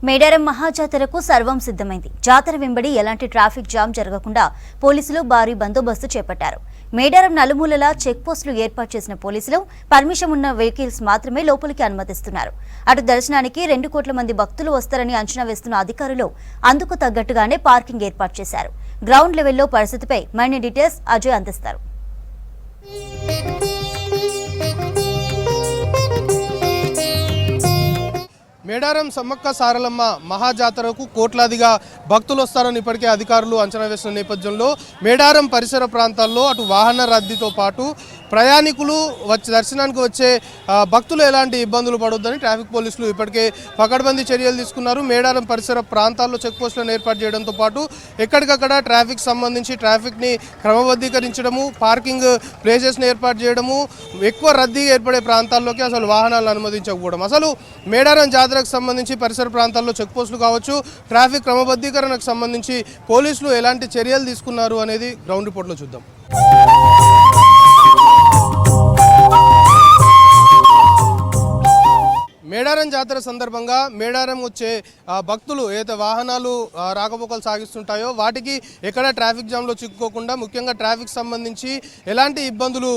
మేడారం మహాజాతరకు సర్వం సిద్ధమైంది. జాతర వెంబడి ఎలాంటి ట్రాఫిక్ జామ్ జరగకుండా పోలీసులు భారీ బందోబస్తు చేపట్టారు. మేడారం నలుమూలలా చెక్ పోస్టులు ఏర్పాటు చేసిన పోలీసులు పర్మిషన్ ఉన్న వెహికల్స్ మాత్రమే లోపలికి అనుమతిస్తున్నారు. అటు దర్శనానికి 2 కోట్ల మంది భక్తులు వస్తారని అంచనా వేస్తున్న అధికారులు అందుకు తగ్గట్టుగానే పార్కింగ్ ఏర్పాటు చేశారు. గ్రౌండ్ లెవెల్లో పరిస్థితిపై మరిన్ని డీటెయిల్స్ అజయ్ అందిస్తారు. మేడారం సమ్మక్క సారలమ్మ మహాజాతరకు కోట్లాదిగా భక్తులు వస్తారని ఇప్పటికే అధికారులు అంచనా వేసిన నేపథ్యంలో మేడారం పరిసర ప్రాంతాల్లో అటు వాహన రద్దీతో పాటు ప్రయాణికులు దర్శనానికి వచ్చే భక్తులు ఎలాంటి ఇబ్బందులు పడొద్దని ట్రాఫిక్ పోలీసులు ఇప్పటికే పకడ్బందీ చర్యలు తీసుకున్నారు. మేడారం పరిసర ప్రాంతాల్లో చెక్ పోస్టులను ఏర్పాటు చేయడంతో పాటు ఎక్కడికక్కడ ట్రాఫిక్ సంబంధించి ట్రాఫిక్ని క్రమబద్ధీకరించడము, పార్కింగ్ ప్లేసెస్ని ఏర్పాటు చేయడము, ఎక్కువ రద్దీ ఏర్పడే ప్రాంతాల్లోకి అసలు వాహనాలను అనుమతించకపోవడం, అసలు మేడారం జాతరకు సంబంధించి పరిసర ప్రాంతాల్లో చెక్ పోస్టులు కావచ్చు, ట్రాఫిక్ క్రమబద్ధీకరణకు సంబంధించి పోలీసులు ఎలాంటి చర్యలు తీసుకున్నారు అనేది గ్రౌండ్ రిపోర్ట్లో చూద్దాం. మేడారం జాతర సందర్భంగా మేడారం వచ్చే భక్తులు ఏదైతే వాహనాలు రాకపోకలు సాగిస్తుంటాయో వాటికి ఎక్కడ ట్రాఫిక్ జామ్లో చిక్కుకోకుండా, ముఖ్యంగా ట్రాఫిక్ సంబంధించి ఎలాంటి ఇబ్బందులు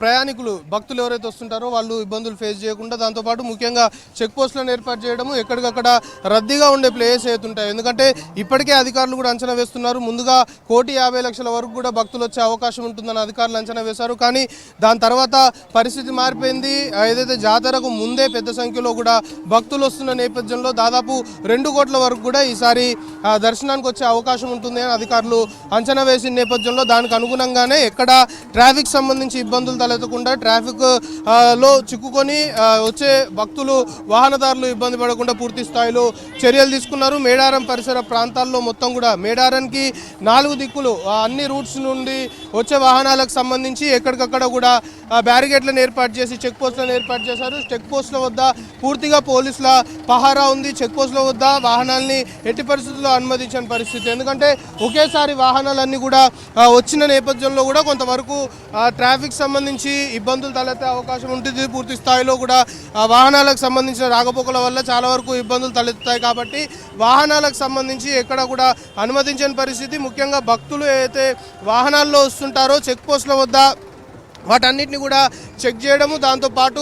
ప్రయాణికులు భక్తులు ఎవరైతే వస్తుంటారో వాళ్ళు ఇబ్బందులు ఫేస్ చేయకుండా, దాంతోపాటు ముఖ్యంగా చెక్ పోస్టులను ఏర్పాటు చేయడము, ఎక్కడికక్కడ రద్దీగా ఉండే ప్లేస్ ఏతుంటాయి. ఎందుకంటే ఇప్పటికే అధికారులు కూడా అంచనా వేస్తున్నారు. ముందుగా 1,50,00,000 వరకు కూడా భక్తులు వచ్చే అవకాశం ఉంటుందని అధికారులు అంచనా వేశారు. కానీ దాని తర్వాత పరిస్థితి మారిపోయింది. ఏదైతే జాతరకు ముందే పెద్ద సంఖ్యలో కూడా భక్తులు వస్తున్న నేపథ్యంలో దాదాపు 2 కోట్ల వరకు కూడా ఈసారి దర్శనానికి వచ్చే అవకాశం ఉంటుంది అని అధికారులు అంచనా వేసిన నేపథ్యంలో దానికి అనుగుణంగానే ఎక్కడ ట్రాఫిక్ సంబంధించి ఇబ్బందులు తలెత్తకుండా, ట్రాఫిక్ లో చిక్కుకొని వచ్చే భక్తులు వాహనదారులు ఇబ్బంది పడకుండా పూర్తి స్థాయిలో చర్యలు తీసుకున్నారు. మేడారం పరిసర ప్రాంతాల్లో మొత్తం కూడా మేడారానికి 4 దిక్కులు అన్ని రూట్స్ నుండి వచ్చే వాహనాలకు సంబంధించి ఎక్కడికక్కడ కూడా బ్యారికేడ్లను ఏర్పాటు చేసి చెక్ పోస్టులను ఏర్పాటు చేశారు. చెక్ పోస్టుల వద్ద పూర్తిగా పోలీసుల పహారా ఉంది. చెక్ పోస్టుల వద్ద వాహనాల్ని ఎట్టి పరిస్థితుల్లో అనుమతించని పరిస్థితి. ఎందుకంటే ఒకేసారి వాహనాలన్నీ కూడా వచ్చిన నేపథ్యంలో కూడా కొంతవరకు ట్రాఫిక్ సంబంధించి ఇబ్బందులు తలెత్తే అవకాశం ఉంటుంది. పూర్తి స్థాయిలో కూడా వాహనాలకు సంబంధించిన రాకపోకల వల్ల చాలా వరకు ఇబ్బందులు తలెత్తుతాయి. కాబట్టి వాహనాలకు సంబంధించి ఎక్కడ కూడా అనుమతించని పరిస్థితి. ముఖ్యంగా భక్తులు ఏదైతే వాహనాల్లో వస్తుంటారో చెక్ పోస్టుల వద్ద వాటన్నిటిని కూడా చెక్ చేయడము, దాంతోపాటు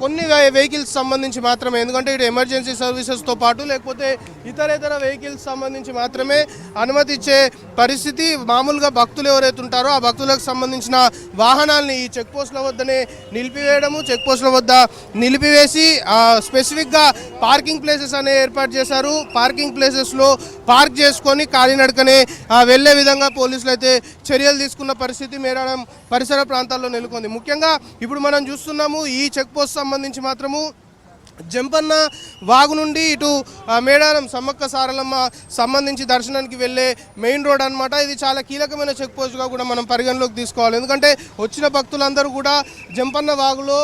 కొన్ని వెహికల్స్ సంబంధించి మాత్రమే, ఎందుకంటే ఇటు ఎమర్జెన్సీ సర్వీసెస్తో పాటు లేకపోతే ఇతర వెహికల్స్ సంబంధించి మాత్రమే అనుమతి ఇచ్చే పరిస్థితి. మామూలుగా భక్తులు ఎవరైతే ఉంటారో ఆ భక్తులకు సంబంధించిన వాహనాల్ని ఈ చెక్ పోస్టుల వద్దనే నిలిపివేయడము, చెక్ పోస్టుల వద్ద నిలిపివేసి స్పెసిఫిక్గా పార్కింగ్ ప్లేసెస్ అనే ఏర్పాటు చేశారు. పార్కింగ్ ప్లేసెస్లో పార్క్ చేసుకొని కాలినడకనే వెళ్లే విధంగా పోలీసులు అయితే చర్యలు తీసుకున్న పరిస్థితి మేడారం పరిసర ప్రాంతాల్లో నెలకొంది. ముఖ్యంగా ఇప్పుడు మనం చూస్తున్నాము ఈ చెక్ పోస్ట్ సంబంధించి మాత్రము జంపన్న వాగు నుండి ఇటు మేడారం సమ్మక్క సారలమ్మ సంబంధించి దర్శనానికి వెళ్ళే మెయిన్ రోడ్ అనమాట. ఇది చాలా కీలకమైన చెక్ పోస్ట్గా కూడా మనం పరిగణలోకి తీసుకోవాలి. ఎందుకంటే వచ్చిన భక్తులందరూ కూడా జంపన్న వాగులో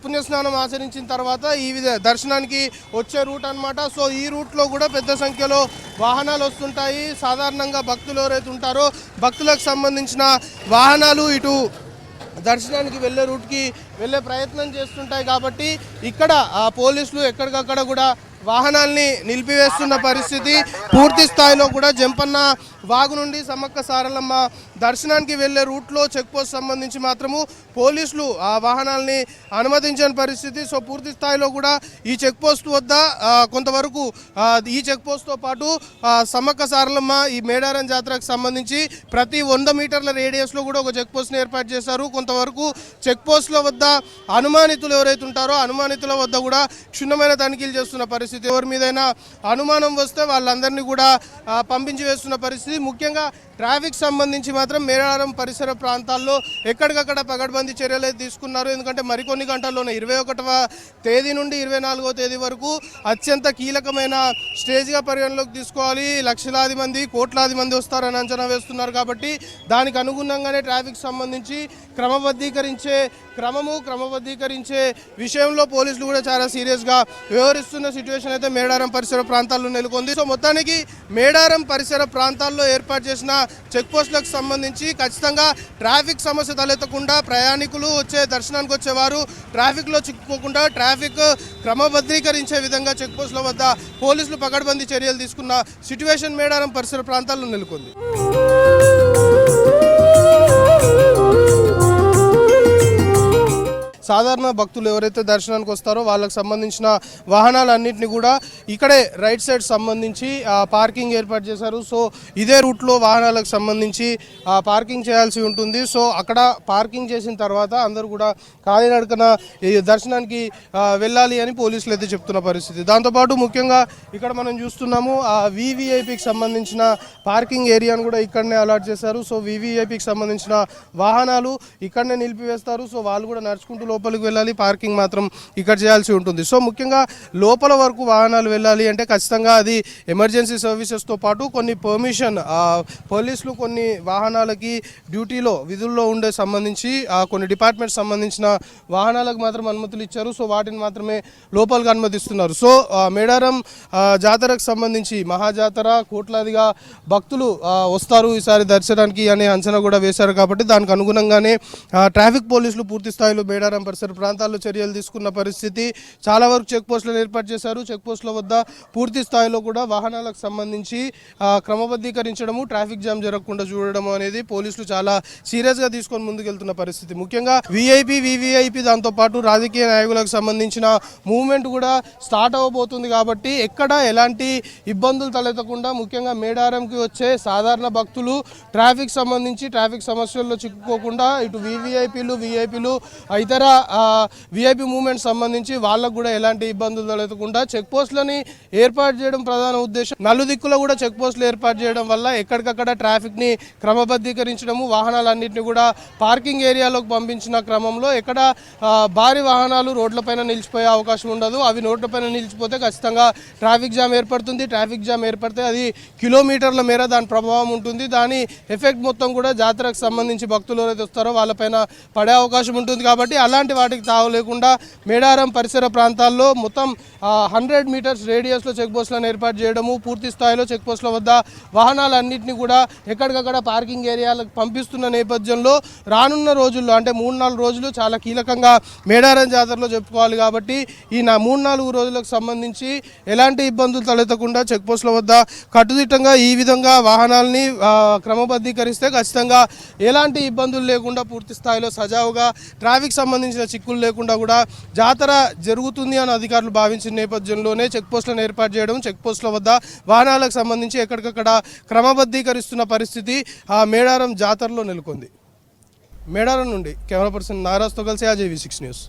పుణ్యస్నానం ఆచరించిన తర్వాత ఈ దర్శనానికి వచ్చే రూట్ అనమాట. సో ఈ రూట్లో కూడా పెద్ద సంఖ్యలో వాహనాలు వస్తుంటాయి. సాధారణంగా భక్తులు ఎవరైతే ఉంటారో భక్తులకు సంబంధించిన వాహనాలు ఇటు దర్శనానికి వెళ్ళే రూట్కి వెళ్ళే ప్రయత్నం చేస్తుంటాయి. కాబట్టి ఇక్కడ పోలీసులు ఎక్కడికక్కడ కూడా వాహనాల్ని నిలిపివేస్తున్న పరిస్థితి. పూర్తి స్థాయిలో కూడా జంపన్న వాగు నుండి సమ్మక్క సారలమ్మ దర్శనానికి వెళ్ళే రూట్లో చెక్ పోస్ట్ సంబంధించి మాత్రము పోలీసులు ఆ వాహనాల్ని అనుమతించని పరిస్థితి. సో పూర్తి స్థాయిలో కూడా ఈ చెక్ పోస్ట్ వద్ద కొంతవరకు ఈ చెక్ పోస్ట్తో పాటు సమ్మక్క సారలమ్మ ఈ మేడారం జాతరకు సంబంధించి ప్రతి 100 మీటర్ల రేడియస్లో కూడా ఒక చెక్ పోస్ట్ని ఏర్పాటు చేశారు. కొంతవరకు చెక్ పోస్టుల వద్ద అనుమానితులు ఎవరైతే ఉంటారో అనుమానితుల వద్ద కూడా క్షుణ్ణమైన తనిఖీలు చేస్తున్న పరిస్థితి. ఎవరి మీదైనా అనుమానం వస్తే వాళ్ళందరినీ కూడా పంపించి వేస్తున్న పరిస్థితి. ముఖ్యంగా ట్రాఫిక్ సంబంధించి మాత్రం మేడారం పరిసర ప్రాంతాల్లో ఎక్కడికక్కడ పకడ్బందీ చర్యలు అయితే తీసుకున్నారు. ఎందుకంటే మరికొన్ని గంటల్లోనే 21వ తేదీ నుండి 24వ తేదీ వరకు అత్యంత కీలకమైన స్టేజ్గా పరిగణలోకి తీసుకోవాలి. లక్షలాది మంది, కోట్లాది మంది వస్తారని అంచనా వేస్తున్నారు. కాబట్టి దానికి అనుగుణంగానే ట్రాఫిక్ సంబంధించి క్రమబద్ధీకరించే విషయంలో పోలీసులు కూడా చాలా సీరియస్గా వ్యవహరిస్తున్న సిచ్యువేషన్ అయితే మేడారం పరిసర ప్రాంతాల్లో నెలకొంది. సో మొత్తానికి మేడారం పరిసర ప్రాంతాల్లో ఏర్పాటు చేసిన చెక్ పోస్టులకు సంబంధించి ఖచ్చితంగా ట్రాఫిక్ సమస్య తలెత్తకుండా, ప్రయాణికులు దర్శనానికి వచ్చేవారు ట్రాఫిక్లో చిక్కుకోకుండా ట్రాఫిక్ క్రమబద్ధీకరించే విధంగా చెక్ పోస్టుల వద్ద పోలీసులు పకడ్బందీ చర్యలు తీసుకున్న సిట్యువేషన్ మేడారం పరిసర ప్రాంతాల్లో నెలకొంది. సాధారణ భక్తులు ఎవరైతే దర్శనానికి వస్తారో వాళ్ళకి సంబంధించిన వాహనాలన్నింటినీ కూడా ఇక్కడే రైట్ సైడ్ సంబంధించి పార్కింగ్ ఏర్పాటు చేశారు. సో ఇదే రూట్లో వాహనాలకు సంబంధించి పార్కింగ్ చేయాల్సి ఉంటుంది. సో అక్కడ పార్కింగ్ చేసిన తర్వాత అందరూ కూడా కాలినడకన ఈ దర్శనానికి వెళ్ళాలి అని పోలీసులు అయితే చెప్తున్న పరిస్థితి. దాంతోపాటు ముఖ్యంగా ఇక్కడ మనం చూస్తున్నాము వివిఐపికి సంబంధించిన పార్కింగ్ ఏరియాను కూడా ఇక్కడనే అలాట్ చేశారు. సో వివిఐపికి సంబంధించిన వాహనాలు ఇక్కడనే నిలిపివేస్తారు. సో వాళ్ళు కూడా నడుచుకుంటూ లోపలికి వెళ్ళాలి, పార్కింగ్ మాత్రం ఇక్కడ చేయాల్సి ఉంటుంది. సో ముఖ్యంగా లోపల వరకు వాహనాలు వెళ్ళాలి అంటే ఖచ్చితంగా అది ఎమర్జెన్సీ సర్వీసెస్తో పాటు కొన్ని పర్మిషన్ పోలీసులు కొన్ని వాహనాలకి డ్యూటీలో విధుల్లో ఉండే సంబంధించి కొన్ని డిపార్ట్మెంట్ సంబంధించిన వాహనాలకు మాత్రం అనుమతులు ఇచ్చారు. సో వాటిని మాత్రమే లోపలికి అనుమతిస్తున్నారు. సో మేడారం జాతరకు సంబంధించి మహాజాతర కోట్లాదిగా భక్తులు వస్తారు ఈసారి దర్శనానికి అనే అంచనా కూడా వేశారు. కాబట్టి దానికి అనుగుణంగానే ట్రాఫిక్ పోలీసులు పూర్తి స్థాయిలో మేడారం పరిసర ప్రాంతాల్లో చర్యలు తీసుకున్న పరిస్థితి. చాలా వరకు చెక్ పోస్టులను ఏర్పాటు చేశారు. చెక్ పోస్టుల వద్ద పూర్తి స్థాయిలో కూడా వాహనాలకు సంబంధించి క్రమబద్ధీకరించడము, ట్రాఫిక్ జామ్ జరగకుండా చూడడం అనేది పోలీసులు చాలా సీరియస్గా తీసుకొని ముందుకెళ్తున్న పరిస్థితి. ముఖ్యంగా వివిఐపి దాంతోపాటు రాజకీయ నాయకులకు సంబంధించిన మూవ్మెంట్ కూడా స్టార్ట్ అవ్వబోతుంది. కాబట్టి ఎక్కడ ఎలాంటి ఇబ్బందులు తలెత్తకుండా ముఖ్యంగా మేడారంకి వచ్చే సాధారణ భక్తులు ట్రాఫిక్ సంబంధించి ట్రాఫిక్ సమస్యల్లో చిక్కుకోకుండా ఇటు విఐపీలు ఇతర విఐపి మూవ్మెంట్ సంబంధించి వాళ్ళకు కూడా ఎలాంటి ఇబ్బందులు తలెత్తకుండా చెక్ పోస్టులని ఏర్పాటు చేయడం ప్రధాన ఉద్దేశం. నలుదిక్కులో కూడా చెక్ పోస్టులు ఏర్పాటు చేయడం వల్ల ఎక్కడికక్కడ ట్రాఫిక్ని క్రమబద్ధీకరించడము, వాహనాలన్నింటినీ కూడా పార్కింగ్ ఏరియాలోకి పంపించిన క్రమంలో ఎక్కడ భారీ వాహనాలు రోడ్లపైన నిలిచిపోయే అవకాశం ఉండదు. అవి రోడ్లపైన నిలిచిపోతే ఖచ్చితంగా ట్రాఫిక్ జామ్ ఏర్పడుతుంది. ట్రాఫిక్ జామ్ ఏర్పడితే అది కిలోమీటర్ల మేర దాని ప్రభావం ఉంటుంది. దాని ఎఫెక్ట్ మొత్తం కూడా జాతరకు సంబంధించి భక్తులు ఎవరైతే వస్తారో వాళ్ళపైన పడే అవకాశం ఉంటుంది. కాబట్టి అలాంటి వాటికి తావు లేకుండా మేడారం పరిసర ప్రాంతాల్లో మొత్తం 100 మీటర్స్ రేడియస్లో చెక్ పోస్టులను ఏర్పాటు చేయడము, పూర్తి స్థాయిలో చెక్ పోస్టుల వద్ద వాహనాలన్నింటినీ కూడా ఎక్కడికక్కడ పార్కింగ్ ఏరియాలకు పంపిస్తున్న నేపథ్యంలో రానున్న రోజుల్లో అంటే 3-4 రోజులు చాలా కీలకంగా మేడారం జాతరలో చెప్పుకోవాలి. కాబట్టి ఈ 3-4 రోజులకు సంబంధించి ఎలాంటి ఇబ్బందులు తలెత్తకుండా చెక్ పోస్టుల వద్ద కట్టుదిట్టంగా ఈ విధంగా వాహనాలని క్రమబద్ధీకరిస్తే ఖచ్చితంగా ఎలాంటి ఇబ్బందులు లేకుండా పూర్తి స్థాయిలో సజావుగా ట్రాఫిక్ సంబంధించిన చిక్కులు లేకుండా కూడా జాతర జరుగుతుంది అని అధికారులు భావించిన నేపథ్యంలోనే చెక్ పోస్టులను ఏర్పాటు చేయడం, చెక్ పోస్టుల వద్ద వాహనాలకు సంబంధించి ఎక్కడికక్కడ క్రమబద్ధీకరిస్తున్న పరిస్థితి మేడారం జాతరలో నెలకొంది. మేడారం నుండి కెమెరా పర్సన్ నాగరాజ్తో కలిసి అజయ్ V6 న్యూస్.